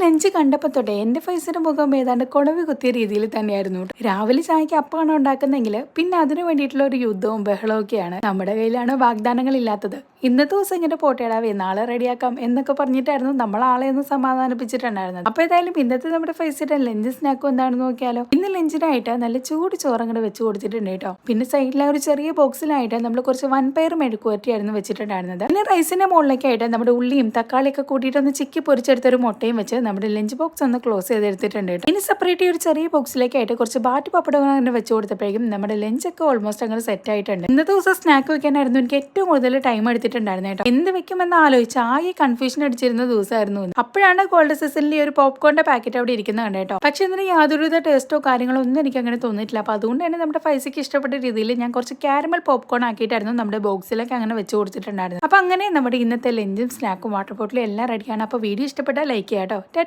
Lunch കണ്ടപ്പോൾ തൊട്ടേ എൻ്റെ ഫൈസിന്റെ മുഖം ഏതാണ്ട് കുളവി കുത്തിയ രീതിയിൽ തന്നെയായിരുന്നു. രാവിലെ ചായക്ക് അപ്പമാണ് ഉണ്ടാക്കുന്നെങ്കിൽ പിന്നെ അതിനു വേണ്ടിയിട്ടുള്ള ഒരു യുദ്ധവും ബഹളവും ഒക്കെയാണ്. നമ്മുടെ കയ്യിലാണ് വാഗ്ദാനങ്ങൾ ഇല്ലാത്തത്. ഇന്നത്തെ ദിവസം ഇങ്ങനെ പോട്ടേടാവേ നാളെ റെഡിയാക്കാം എന്നൊക്കെ പറഞ്ഞിട്ടായിരുന്നു നമ്മൾ ആളെ ഒന്ന് സമാധാനിപ്പിച്ചിട്ടുണ്ടായിരുന്നത്. അപ്പൊ ഏതായാലും ഇന്നത്തെ നമ്മുടെ ഫൈസിന്റെ ലഞ്ച് സ്നാക്കും എന്താണെന്ന് നോക്കിയാലോ. ഇന്ന് ലഞ്ചിനായിട്ട് നല്ല ചൂട് ചോറങ്ങോട്ട് വെച്ച് കൊടുത്തിട്ടുണ്ട് കേട്ടോ. പിന്നെ സൈഡിലെ ഒരു ചെറിയ ബോക്സിലായിട്ട് നമ്മൾ കുറച്ച് വൻപയർ മെഴുക്കുവരട്ടിയായിരുന്നു വെച്ചിട്ടുണ്ടായിരുന്നത്. പിന്നെ റൈസിന്റെ മുകളിലേക്കായിട്ട് നമ്മുടെ ഉള്ളിയും തക്കാളിയൊക്കെ കൂട്ടിയിട്ട് ഒന്ന് ചിക്കി പൊരിച്ചെടുത്തൊരു മുട്ടയും വെച്ച് നമ്മുടെ ലഞ്ച് ബോക്സ് ഒന്ന് ക്ലോസ് ചെയ്തെടുത്തിട്ടുണ്ട്. ഇനി സെപ്പറേറ്റ് ഒരു ചെറിയ ബോക്സിലേക്കായിട്ട് കുറച്ച് ബാറ്റ് പപ്പടം അങ്ങനെ വെച്ച് കൊടുത്തപ്പോഴേക്കും നമ്മുടെ ലഞ്ചൊക്കെ ഓൾമോസ്റ്റ് അങ്ങനെ സെറ്റ് ആയിട്ടുണ്ട്. ഇന്നത്തെ ദിവസം സ്നാക്ക് വെക്കാനായിരുന്നു എനിക്ക് ഏറ്റവും കൂടുതൽ ടൈം എടുത്തിട്ടുണ്ടായിരുന്നു കേട്ടോ. എന്ത് വെക്കുമെന്ന് ആലോചിച്ച് ആകെ കൺഫ്യൂഷൻ അടിച്ചിരുന്ന ദിവസമായിരുന്നു. അപ്പോഴാണ് ഗോൾഡ് സീസണിൽ ഒരു പോപ്കോണിന്റെ പാക്കറ്റ് അവിടെ ഇരിക്കുന്നത് കണ്ടേട്ടോ. പക്ഷെ ഇതിന് യാതൊരുവിധ ടേസ്റ്റോ കാര്യങ്ങളോ ഒന്നും എനിക്ക് അങ്ങനെ തോന്നിയിട്ടില്ല. അപ്പൊ അതുകൊണ്ട് തന്നെ നമ്മുടെ ഫൈസിക്ക് ഇഷ്ടപ്പെട്ട രീതിയിൽ ഞാൻ കുറച്ച് കാരമൽ പോപ്കോൺ ആക്കിയിട്ടായിരുന്നു നമ്മുടെ ബോക്സിലേക്ക് അങ്ങനെ വെച്ച് കൊടുത്തിട്ടുണ്ടായിരുന്നു. അപ്പൊ അങ്ങനെ നമ്മുടെ ഇന്നത്തെ ലഞ്ചും സ്നാക്കും വാട്ടർ ബോട്ടിലും എല്ലാം റെഡിയാണ്. അപ്പൊ വീഡിയോ ഇഷ്ടപ്പെട്ടാൽ ലൈക്ക് ചെയ്യാം കേട്ടോ.